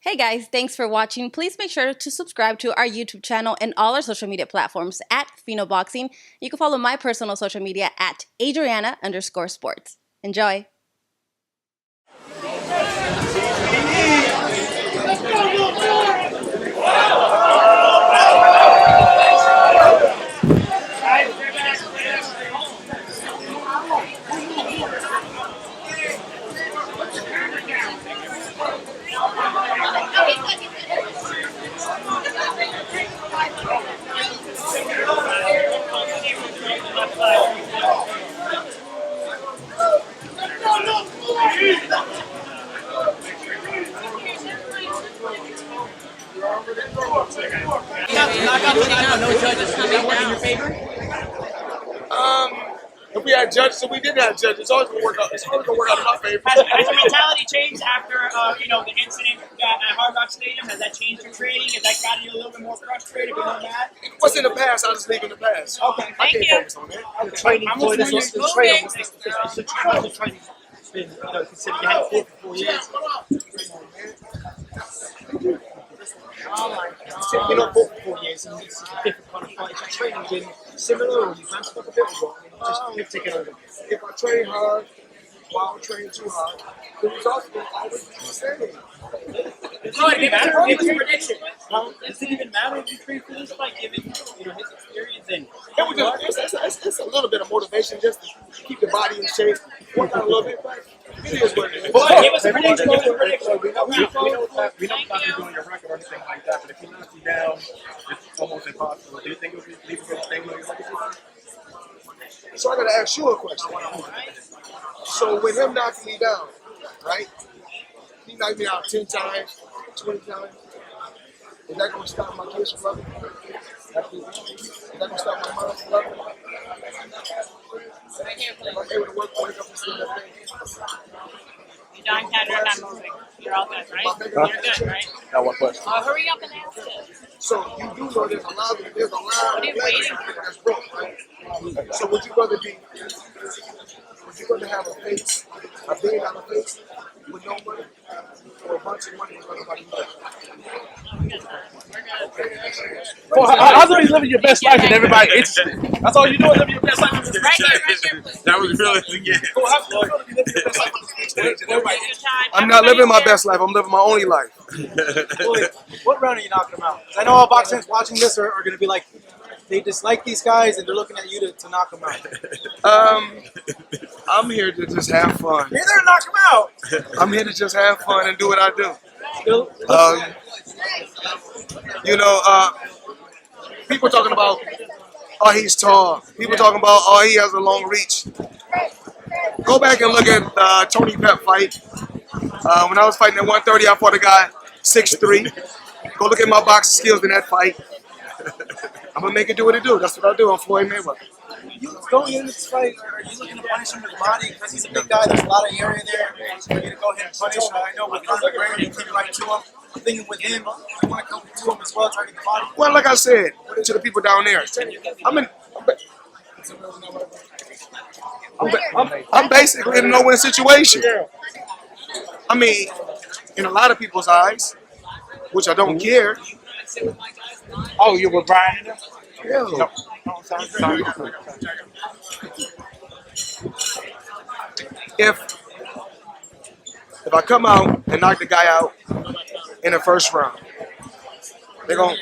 Hey guys, thanks for watching. Please make sure to subscribe to our YouTube channel and all our social media platforms at Fino Boxing. You can follow my personal social media at Adriana_sports. Enjoy. No judges. Will that work in your favor? If we had judges, if we didn't have judges, it's always gonna work out. It's always gonna work out in my favor. Has your mentality changed after the incident at Hard Rock Stadium? Has that changed your training? Has that gotten you a little bit more frustrated? More mad? What's in the past, I'll just leave in the past. Okay, I can't thank you. focus on that. The training, Floyd, is the training. The training has been, considered you had it for 4 years. Oh my You've been on board for 4 years, and it's a different kind of fight. Is your training been similar, or you've ramped up a bit, or just keep taking over? If I train hard, while I train too hard, the results will always be the same. Floyd, give us a prediction. Does it even matter if you train for this fight, given his experience and It's a little bit of motivation just to keep the body in shape, work out a little bit, but it is what it is. Floyd, give us a prediction. Give us a prediction. We know not to do on your record or anything like that, but if he knocks you down, it's almost impossible. Do you think people will stay with you? So I gotta ask you a question. So with him knocking me down, right? He knocked me out 10 times, 20 times. Is that gonna stop my kids from loving me? Is that gonna stop my mom from loving me? Am I able to wake up and see that thing? You don't have you're not moving. You're all good, right? Huh? You're good, right? Got one question. Oh, hurry up and ask it. So you do know there's a lot of waiting people that's broke, right? So would you rather have a face, a $1 billion face with no money, or a bunch of money with nobody knows? Well, how's it living your best life and everybody interested? That's all you do is living your best life. Right here, please. That was really again. Well, how do you feel to be living your best life on the stage and everybody Take your time. I'm not living my best life, I'm living my only life. Floyd, what round are you knocking him out? 'Cause I know all boxers watching this are going to be like, they dislike these guys and they're looking at you to knock them out. I'm here to just have fun. You're there to knock him out. I'm here to just have fun and do what I do. Still, People talking about, oh, he's tall. People talking about, oh, he has a long reach. Go back and look at Tony Pep fight. When I was fighting at 130, I fought a guy 6'3". Go look at my boxing skills in that fight. I'm gonna make it do what it do. That's what I do. I'm Floyd Mayweather. you going into this fight, are you looking to punish him with the body? Because he's a big guy, there's a lot of area there. So you're going to go ahead and punish him. I know with Conor McGregor, you came right to him. I'm thinking with him, you want to come to him as well, target the body. Well, like I said to the people down there, I'm basically in a no-win situation. I mean, in a lot of people's eyes, which I don't care. Oh, you were Brian? Yeah. No, sorry. If I come out and knock the guy out in the first round,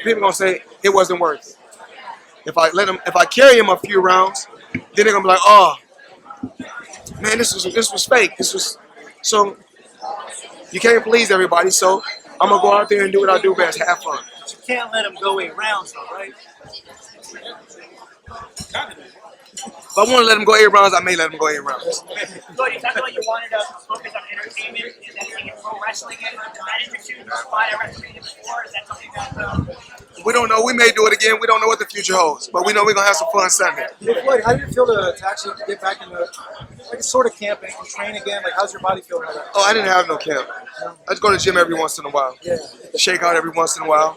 people gonna say it wasn't worth it. If I carry him a few rounds, then they're gonna be like, oh man, this was fake. So you can't please everybody. So I'm gonna go out there and do what I do best, have fun. But you can't let him go 8 rounds, though, right? If I want to let him go 8 rounds, I may let him go 8 rounds. Floyd, you talked about you wanted to focus on entertainment and then taking pro wrestling in. Does that interest you? You fought at WrestleMania before? Is that something that We don't know. We may do it again. We don't know what the future holds, but we know we're gonna have some fun Sunday. Hey, Floyd, how do you feel to actually get back into like sort of camping and train again? Like, how's your body feeling like that? Oh, I didn't have no camp. I just go to the gym every once in a while. Yeah. Shake out every once in a while.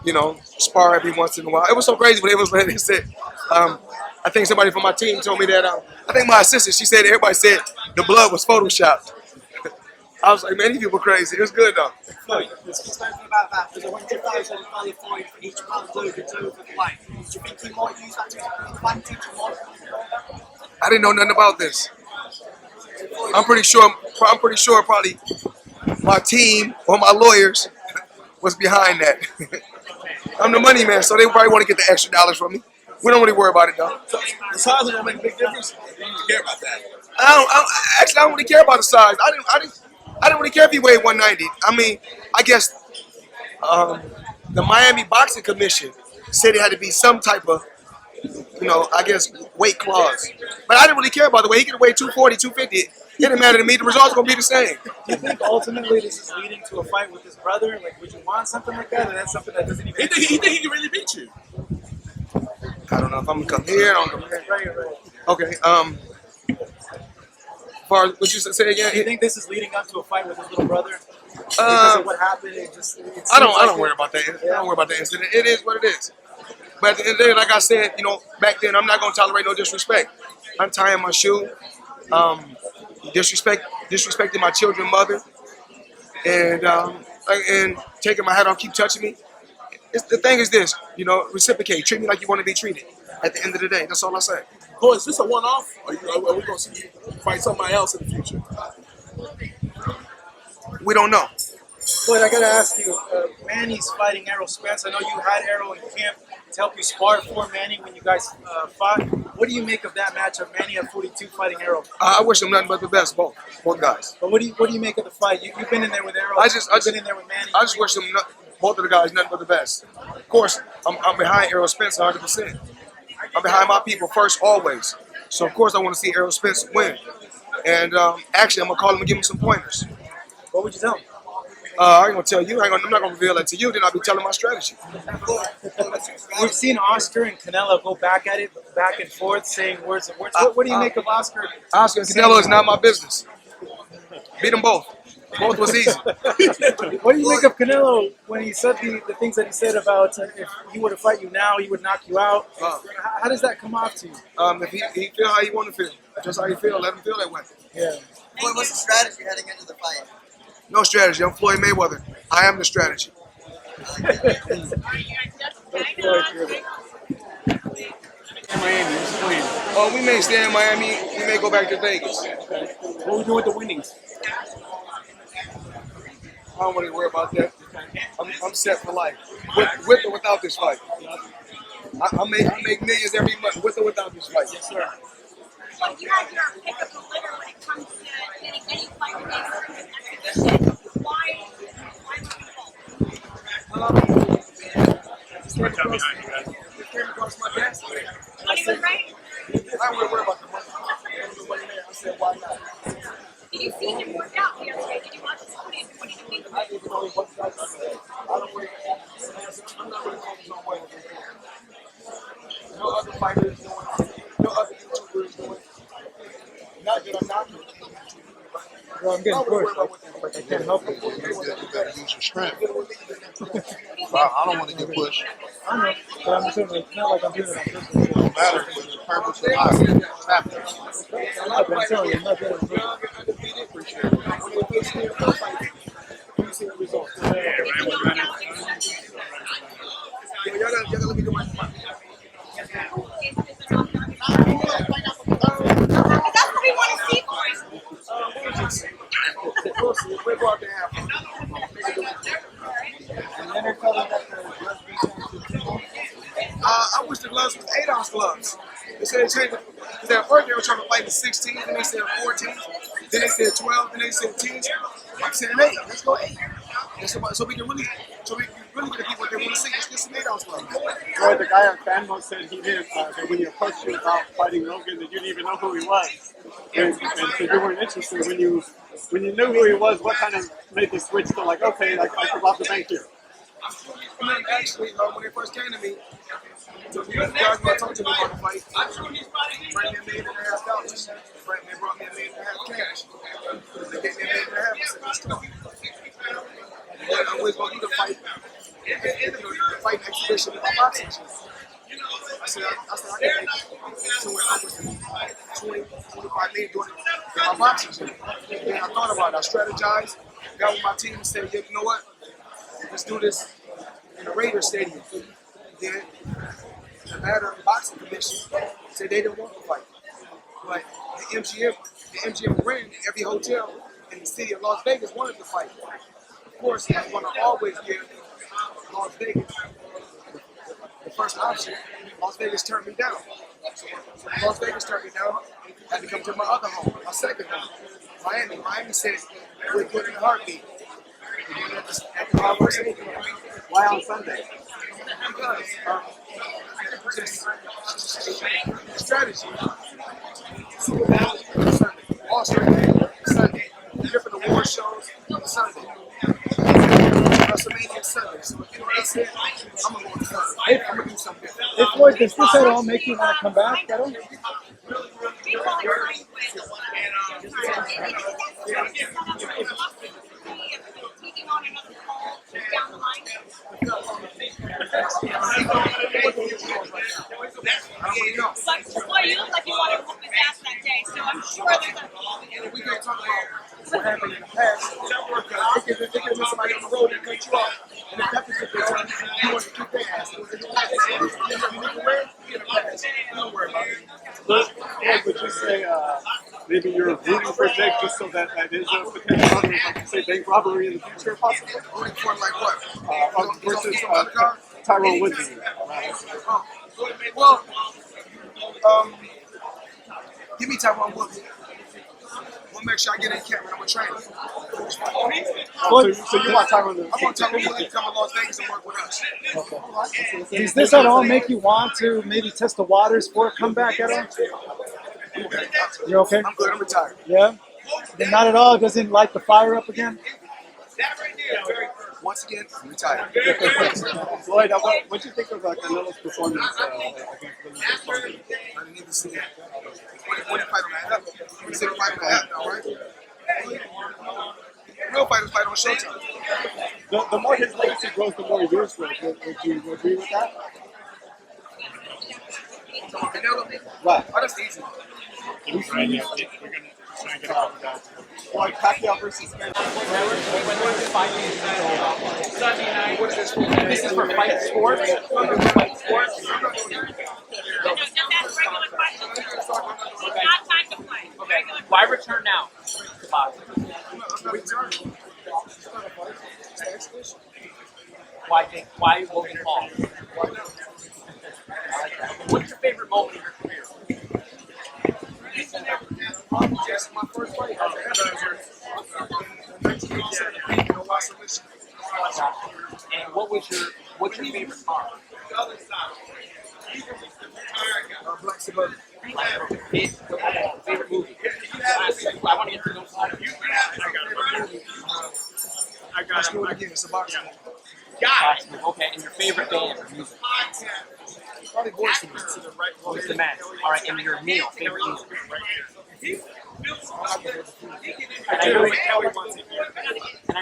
You know, spar every once in a while. It was so crazy when it was like they said. I think somebody from my team told me that. I think my assistant, she said everybody said the blood was photoshopped. I was like, man, these people crazy. It was good though. Floyd, let's get spoken about that. There's a $100,000 value for each pound Logan to the fight. Do you think he might use that to his advantage or more? I didn't know nothing about this. I'm pretty sure probably my team or my lawyers was behind that. I'm the money man, so they probably want to get the extra dollars from me. We don't really worry about it though. So the size is gonna make a big difference. You don't care about that. I don't really care about the size. I didn't really care if he weighed 190. I mean, I guess the Miami Boxing Commission said it had to be some type of, I guess weight clause. But I didn't really care about the weight. He could weigh 240, 250. It didn't matter to me. The results gonna be the same. Do you think ultimately this is leading to a fight with his brother? Like, would you want something like that, or that's something that doesn't even? He think he can really beat you? I don't know if I'm gonna come here. I don't know. Right. Okay. As far as what you say again? Do you think this is leading up to a fight with his little brother? Because of what happened, I don't worry about that. I don't worry about that incident. It is what it is. But at the end of the day, like I said, back then, I'm not gonna tolerate no disrespect. Untying my shoe, disrespecting my children's mother, and taking my hat off, keep touching me. The thing is this, reciprocate. Treat me like you want to be treated. At the end of the day, that's all I say. Boy, is this a one-off? Or are we gonna see you fight somebody else in the future? We don't know. But I gotta ask you, Manny's fighting Errol Spence. I know you had Errol in camp to help you spar for Manny when you guys fought. What do you make of that matchup, Manny at 42 fighting Errol? I wish them nothing but the best, both guys. But what do you make of the fight? You've been in there with Errol. You've been in there with Manny. I just wish them both of the guys nothing but the best. Of course, I'm behind Errol Spence 100%. I'm behind my people first, always. So of course I want to see Errol Spence win. And actually, I'm gonna call him and give him some pointers. What would you tell him? I ain't gonna tell you. I'm not gonna reveal that to you. Then I'll be telling my strategy. We've seen Oscar and Canelo go back at it, back and forth, saying words and words. What do you make of Oscar? Oscar and Canelo is not my business. Beat them both. Both was easy. What do you make of Canelo when he said the things that he said about if he were to fight you now, he would knock you out? How does that come off to you? If he feel how he want to feel, just how he feel, let him feel that way. Yeah. What's the strategy heading into the fight? No strategy. I'm Floyd Mayweather. I am the strategy. Oh, we may stay in Miami. We may go back to Vegas. What we do with the winnings? I don't really worry about that. I'm set for life, with or without this fight. I make millions every month, with or without this fight. Yes, sir. So you have your pick of the litter when it comes to getting any fight with exhibition. Why Not even right? I don't worry about the money. I said, why not? Did you see him work out the other day? Did you watch his footage? What did you think of it? I'm not really focused on what no other fighter is doing, no other YouTuber is doing. Not that I'm not doing. Well, I'm getting pushed. I can't help it. You better use your strength. I don't want to get pushed. I know, but I'm just saying, it's not like I'm doing it on purpose. It don't matter. It's purpose or not. It's happening. I'm not, but I'm telling you, I'm not doing it on purpose. Y'all gotta let me do my part. That's what we want to see, boys. We'll go out there and have fun. I wish the gloves was 8-ounce gloves. They said change it. Because at first they were trying to fight in 16, then they said 14, then they said 12, then they said 10. I'm saying 8. Let's go 8. And so we can really get the people what they want to see. Let's get some 8-ounce gloves. Boy, the guy on Fanmo said he didn't, that when you approached him about fighting Logan, that you didn't even know who he was. And so you weren't interested. When you knew who he was, what kind of made the switch to like, okay, like I could rob the bank here? I mean, actually, when they first came to me, the guys were talking to me about the fight. Bring me $1.5 million. They brought me $1.5 million cash. They gave me $1.5 million. I said, let's go. I was going to do the fight. The fight exhibition in my boxing shoes. I said, I can make somewhere upwards of 20, 25 million doing it in my boxing gym. And I thought about it. I strategized, got with my team and said, yeah, you know what? Let's do this in the Raiders Stadium. Then the Matter Boxing Commission said they didn't want to fight. But the MGM ran every hotel in the city of Las Vegas wanted to fight. Of course, I'm going to always give Las Vegas the first option. Las Vegas turned me down. So Las Vegas turned me down. I had to come to my other home, my second home, Miami. Miami said, we're good in a heartbeat. At the Alvarez. Why on Sunday? Because just strategy. All Sunday. Different award shows Sunday. WrestleMania Sunday. So you know what I said? I'm gonna go on Sunday. I'm gonna do something. Hey Floyd, does this at all make you want to come back? At all? Taking on another call down the line. So, boy, you look like you wanted to whoop his ass that day, so I'm sure there's a... We can talk about what happened in the past. They can miss somebody on the road and cut you off. And if that particular time, you want to keep their ass. You need to wear it, get a pass. Don't worry about it. Would you say maybe you're rooting for Jake just so that is a potential other, like say, bank robbery in the future possible? Rooting for him like what? Versus Tyrone Woodley. Well, give me Tyrone Woodley. We'll make sure I get in camp and I'm going to train him. So you want Tyrone to... I want Tyrone Woodley to come to Las Vegas and work with us. Okay. Does this at all make you want to maybe test the waters for a comeback at all? You're okay? I'm good. I'm retired. Yeah? Then not at all? Doesn't light the fire up again? Once again, I'm retired. Floyd, what do you think of Canelo's performance against William? I didn't even see that. When the fight on the app? We said fight on the app now, right? Real fighters fight on Showtime. The more his legacy grows, the more yours grows. Would you agree with that? Canelo? Right. Oh, that's easy. We're going to try and get a couple guys. Like PACQUIAO versus SPENCE. What is this for? This is for fight sports. Fight sports. Just ask regular questions. It's not time to play. Okay. Why return now? Why Logan Paul? What's your favorite moment in your career? Just my first fight. And what's your favorite car? Black Suburban. Favorite movie? I want to get through those. Let's do it again. It's a boxing. Okay, and your favorite band or music? Probably Boys to Men. Who's the man? All right, and your meal, favorite meal. And I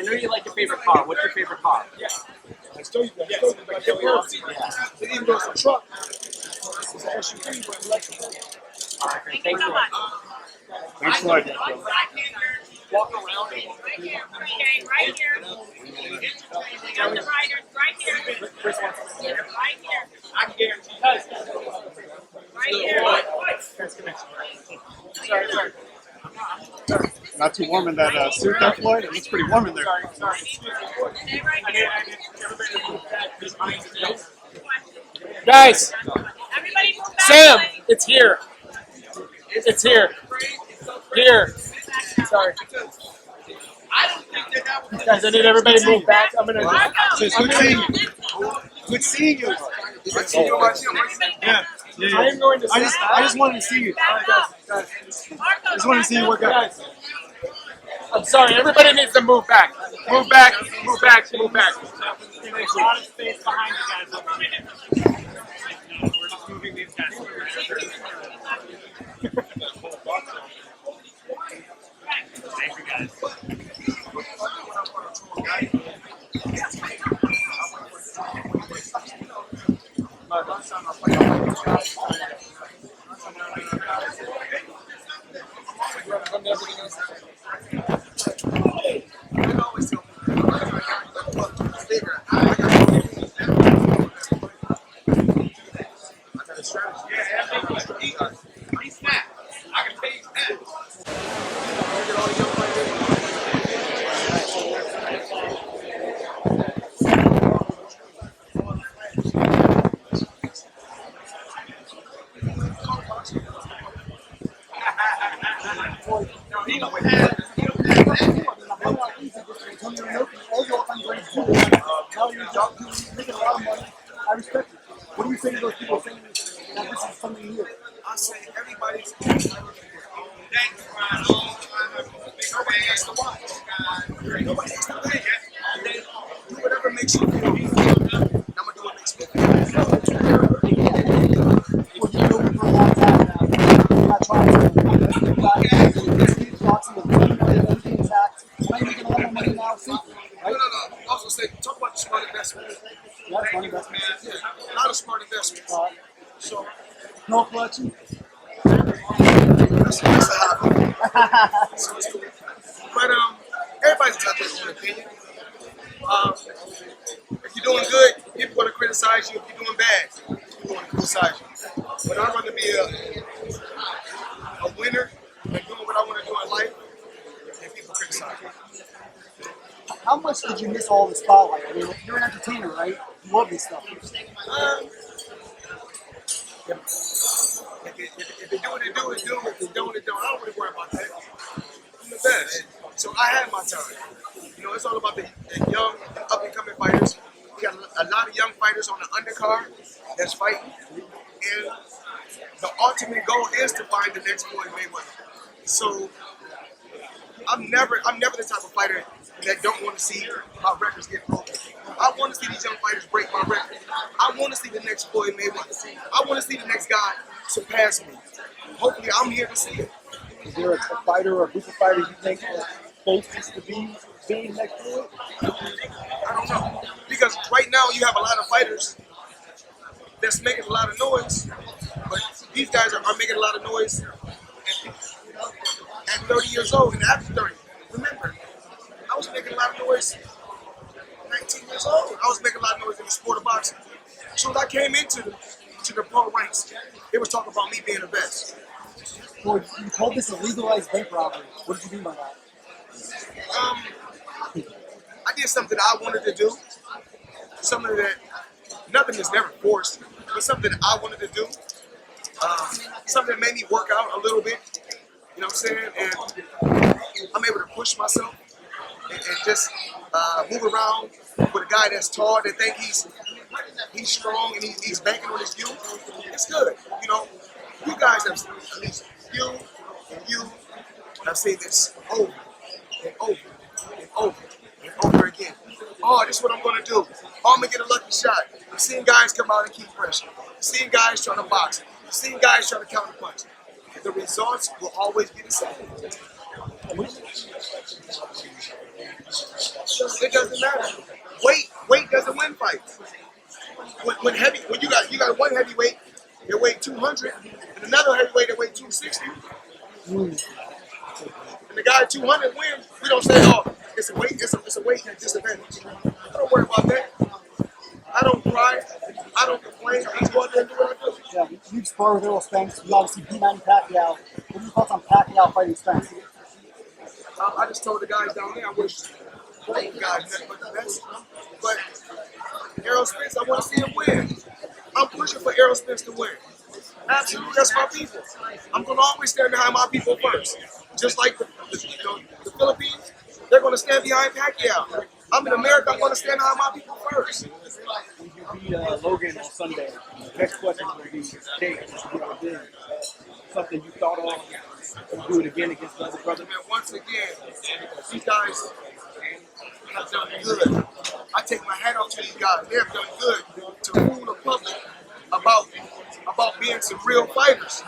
know you like your favorite car. What's your favorite car? I still use that. It even though it's a truck, it's an SUV, but electric. All right, great. Thanks so much. Thanks, Floyd. Walk around. Right here. Okay, right here. We got the riders right here. Right here. I can guarantee Right here. Sorry. Not too warm in that suit there, Floyd? It looks pretty warm in there. Stay right here. Guys, Everybody move back. Sam, please. it's here. It's here. Here. Sorry. Guys, I need everybody to move back. I'm gonna. Good seeing you. Good seeing you. Yeah. I am going to. I just wanted to see you. Marco, I just wanted to see you work out. I'm sorry. Everybody needs to move back. Move back. Move back. Move back. There's a lot of space behind you guys. We're just moving these guys. Thank you, guys. much bigger. I got a strategy. He's snap. I can tell you snap. I respect it. What do you say to those people saying that this is something new? I say everybody's nobody has to watch. Nobody has to pay. Do whatever makes you feel good. I'm gonna do what makes me feel good. Well, you know me for a long time now. I'm not trying to boxing with everything intact. Am I making a lot of money now? Safely, right? No. Also say, talk about the smart investment. Yeah, it's money investment. Yeah, not a smart investment. So, No collection. that's a hobby. So it's cool. But everybody's got their own opinion. If you're doing good, people want to criticize you. If you're doing bad, people want to criticize you. But I'd rather be a winner and doing what I want to do in life than people criticize me. How much did you miss all the spotlight? I mean, you're an entertainer, right? You love this stuff. If they do it, they do it. If they don't, they don't. I don't really worry about that. I'm the best. So I had my time. You know, it's all about the young, up-and-coming fighters. We got a lot of young fighters on the undercard that's fighting. And the ultimate goal is to find the next Floyd Mayweather. So I'm never the type of fighter that don't want to see my records get broken. I want to see these young fighters break my record. I want to see the next Floyd Mayweather. I want to see the next guy surpass me. Hopefully, I'm here to see it. Is there a fighter or a group of fighters you think are closest to being next to it? I don't know. Because right now you have a lot of fighters that's making a lot of noise, but these guys are making a lot of noise at 30 years old and after 30. Remember, I was making a lot of noise 19 years old. I was making a lot of noise in the sport of boxing. So when I came into the pro ranks, it was talking about me being the best. Well, you called this a legalized bank robbery. What did you mean by that? I did something I wanted to do. Something that, nothing is never forced, but something I wanted to do. Something that made me work out a little bit. You know what I'm saying? And I'm able to push myself and just move around with a guy that's tall that think he's strong and he's banking on his youth. It's good. You know, you guys have, at least you have seen this over and over and over and over again. Oh, this is what I'm going to do. Oh, I'm going to get a lucky shot. I've seen guys come out and keep pressure. I've seen guys trying to box. I've seen guys trying to counter punch. The results will always be the same. It doesn't matter. Weight doesn't win fights. When you got one heavyweight that weighed 200 and another heavyweight that weighed 260, and the guy at 200 wins, we don't say, oh, it's a weight disadvantage. I don't worry about that. I don't cry. I don't complain. I just go out there and do what I do. Yeah, you've sparred with Errol Spence. You obviously beat Manny Pacquiao. What are your thoughts on Pacquiao fighting Spence? I just told the guys down there I wish both guys nothing but the best. But Errol Spence, I want to see him win. I'm pushing for Errol Spence to win. Absolutely, that's my people. I'm going to always stand behind my people first. Just like the Philippines, they're going to stand behind Pacquiao. I'm in America, I'm going to stand behind my people first. You beat Logan on Sunday. Next question will be Jake. Something you thought of to do it again against the other brother? And once again, these guys have done good. I take my hat off to these guys. They have done good to fool the public about being some real fighters.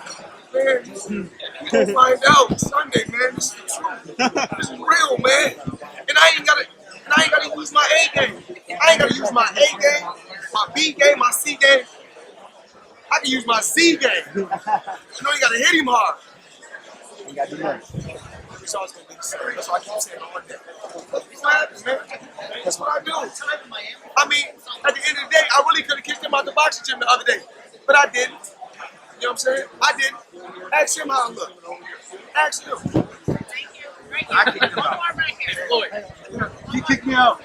Man, you gonna find out Sunday, man. This is the truth. This is real, man. And I ain't gotta use my A game. I ain't gotta use my A game, my B game, my C game. I can use my C game. You know, you gotta hit him hard. You got to do that. it's always going to be the same. That's why I keep saying on day. That's what happens, man. That's what I do. I mean, at the end of the day, I really could have kicked him out the boxing gym the other day, but I didn't. You know what I'm saying? I didn't. Ask him how I look. Ask him. I kicked him out. You kicked me out.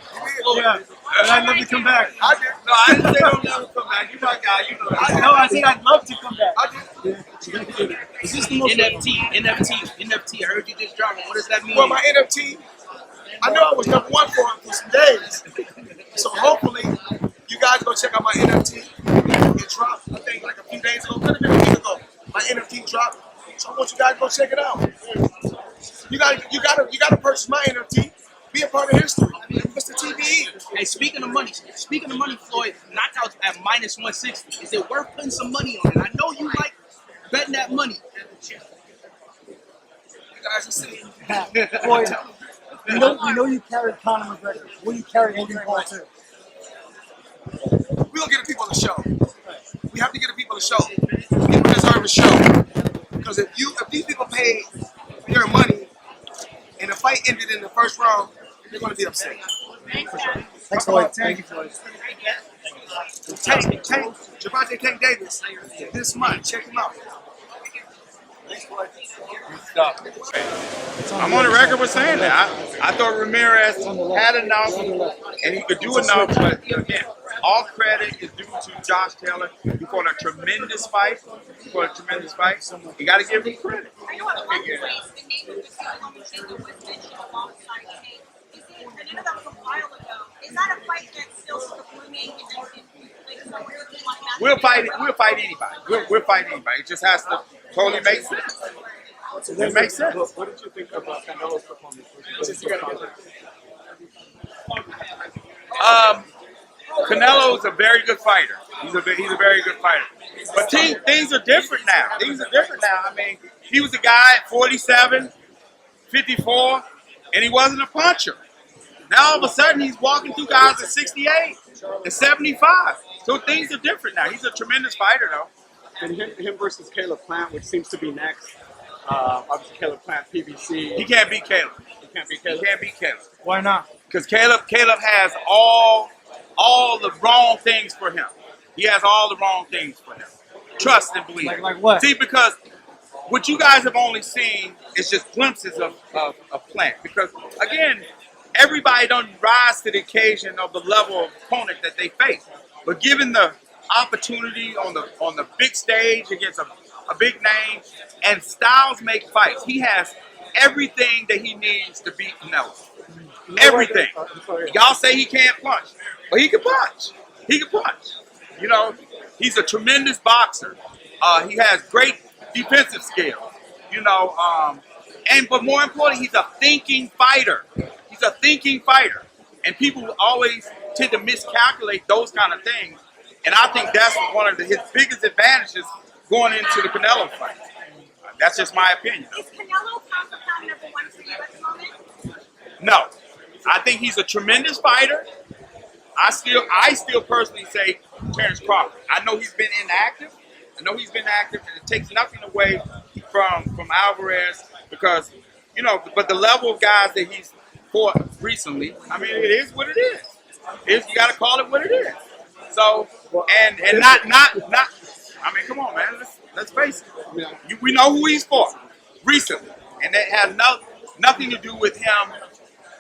Yeah. And I'd love to come back. I did. No, I didn't say don't never come back. You my guy. You know that. No, I said I'd love to come back. I did. Is this the most NFT. I heard you just dropped it. What does that mean? Well, my NFT, I know I was #1 for him for some days. So hopefully, you guys go check out my NFT. It dropped, I think, like a few days ago. Could have been a week ago. My NFT dropped. So I want you guys to go check it out. You gotta purchase my NFT. Be a part of history. It's the TBE. Hey, speaking of money, Floyd, knockouts at -160. Is it worth putting some money on it? I know you like betting that money. You guys are seeing. Floyd, we know you carried Conor McGregor. Will you carry Logan Paul too? We're gonna get the people a show. We have to get the people a show. People deserve a show. Because if these people paid their money and the fight ended in the first round, they're gonna be upset. Thanks, Floyd. Thank you, Floyd. Javante Tank Davis this month. Check him out. I'm on the record with saying that. I thought Ramirez had enough and he could do enough, but again, all credit is due to Josh Taylor. He fought a tremendous fight. You got to give him credit. I know at one point the name of the Fino was mentioned alongside Tank. I know that was a while ago. Is that a fight that's still sort of looming? We'll fight anybody. We'll fight anybody. It just has to totally make sense. It makes sense. What did you think about Canelo's performance? Canelo's a very good fighter. He's a very good fighter. But things are different now. I mean, he was a guy at 47, 54, and he wasn't a puncher. Now all of a sudden he's walking through guys at 68 and 75. So things are different now. He's a tremendous fighter, though. And him versus Caleb Plant, which seems to be next. Obviously, Caleb Plant, PBC. He can't beat Caleb. He can't beat Caleb. He can't beat Caleb. Why not? Because Caleb has all the wrong things for him. He has all the wrong things for him. Trust and believe. Like what? See, because what you guys have only seen is just glimpses of Plant. Because, again, everybody don't rise to the occasion of the level of opponent that they face. But given the opportunity on the big stage against a big name, and styles make fights, he has everything that he needs to beat Canelo. Everything. Y'all say he can't punch, but he can punch. He can punch. You know, he's a tremendous boxer. He has great defensive skills. You know, but more importantly, he's a thinking fighter. He's a thinking fighter, and people always tend to miscalculate those kind of things. And I think that's one of his biggest advantages going into the Canelo fight. That's just my opinion. Is Canelo pound for pound #1 for you at the moment? No, I think he's a tremendous fighter. I still personally say Terrence Crawford. I know he's been inactive. And it takes nothing away from Alvarez because, you know, but the level of guys that he's fought recently, I mean, it is what it is. You got to call it what it is. So, and not. I mean, come on, man. Let's face it. We know who he's fought recently, and it has nothing to do with him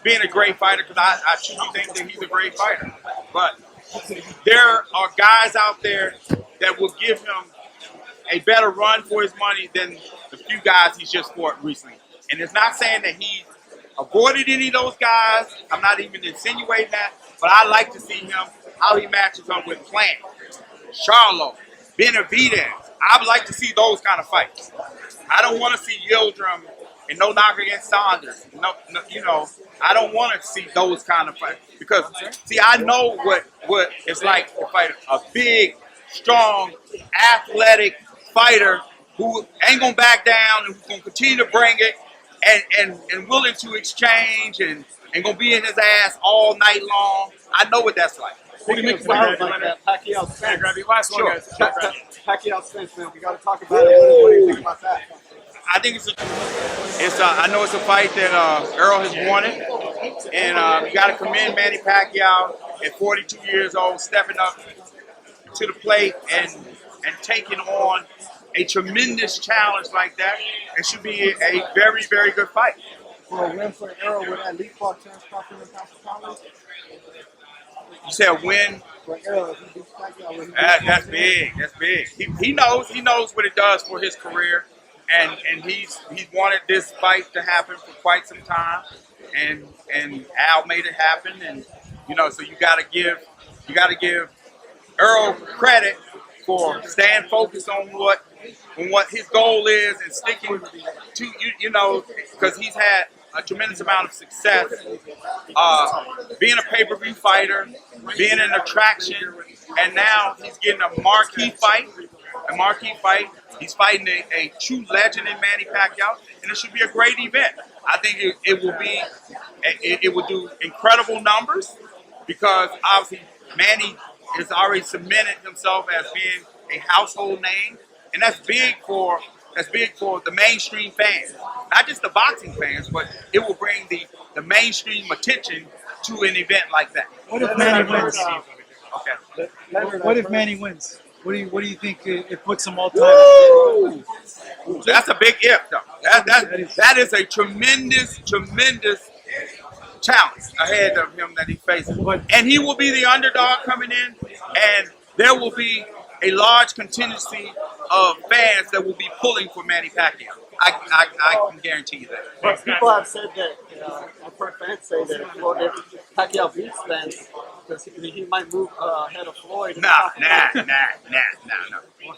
being a great fighter. Because I truly think that he's a great fighter. But there are guys out there that will give him a better run for his money than the few guys he's just fought recently. And it's not saying that he avoided any of those guys. I'm not even insinuating that. But I like to see him, how he matches up with Plant, Charlo, Benavidez. I would like to see those kind of fights. I don't want to see Yildirim and no knock against Saunders. No, you know, I don't want to see those kind of fights. Because, see, I know what it's like to fight a big, strong, athletic fighter who ain't going to back down and who's going to continue to bring it and willing to exchange and going to be in his ass all night long. I know what that's like. What do you make about Pacquiao Spence? Grab your last one, guys. Pacquiao Spence, man. We got to talk about it. What do you think about that? I think I know it's a fight that Errol has wanted, and you got to commend Manny Pacquiao at 42 years old, stepping up to the plate and taking on a tremendous challenge like that. It should be a very, very good fight. For a win for Errol, would that leapfrog chance Crawford and Thomas? You said a win. For Errol, if he beats Pacquiao, That's big. That's big. He knows what it does for his career, and he's wanted this fight to happen for quite some time, and Al made it happen, and so you got to give Errol credit for staying focused on what his goal is and sticking to because he's had a tremendous amount of success being a pay-per-view fighter, being an attraction, and now he's getting a marquee fight. He's fighting a true legend in Manny Pacquiao, and it should be a great event. I think it will do incredible numbers because obviously Manny has already cemented himself as being a household name, and that's big for the mainstream fans, not just the boxing fans, but it will bring the mainstream attention to an event like that. What if Manny wins? Okay. What if Manny wins? What do you think it puts him all time? That's a big if, though. That is a tremendous challenge ahead of him that he faces. And he will be the underdog coming in, and there will be a large contingency of fans that will be pulling for Manny Pacquiao. I can guarantee you that. But people have said that, I've heard fans say that if Pacquiao beats Spence, he might move ahead of Floyd. No.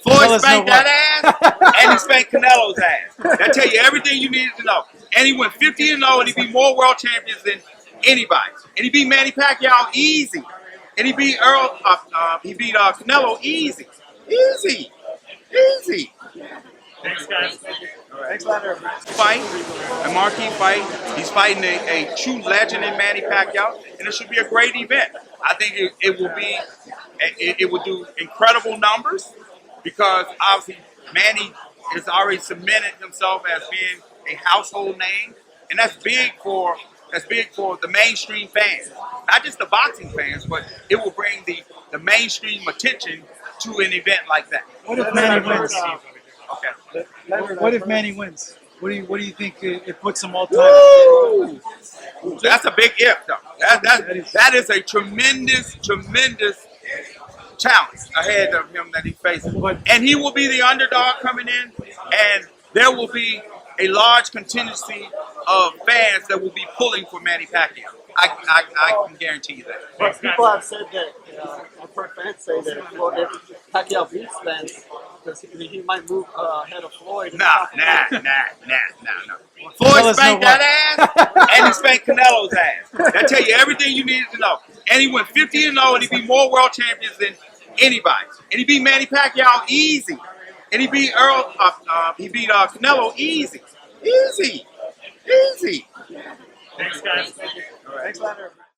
Floyd spanked that ass, and he spanked Canelo's ass. That tell you everything you needed to know. And he went 50-0, and he beat more world champions than anybody. And he beat Manny Pacquiao easy. And he beat Canelo easy. Easy. Thanks, guys. Thanks, Leonard. Fight, a marquee fight. He's fighting a true legend in Manny Pacquiao, and it should be a great event. I think it will do incredible numbers because obviously Manny has already cemented himself as being a household name, and that's big for the mainstream fans, not just the boxing fans, but it will bring the mainstream attention to an event like that. What if Manny wins? Okay. What if Manny wins? What do you think it puts him all time? That's a big if, though. That is a tremendous challenge ahead of him that he faces. And he will be the underdog coming in, and there will be a large contingency of fans that will be pulling for Manny Pacquiao. I can guarantee you that. But people have said that, I've heard fans say that if Pacquiao beats Spence, he might move ahead of Floyd. No. Floyd spanked that ass, and he spanked Canelo's ass. That tell you everything you needed to know. And he went 50-0, and he beat more world champions than anybody. And he beat Manny Pacquiao easy. And he beat Canelo easy. Thanks, guys. Thanks, Leonard.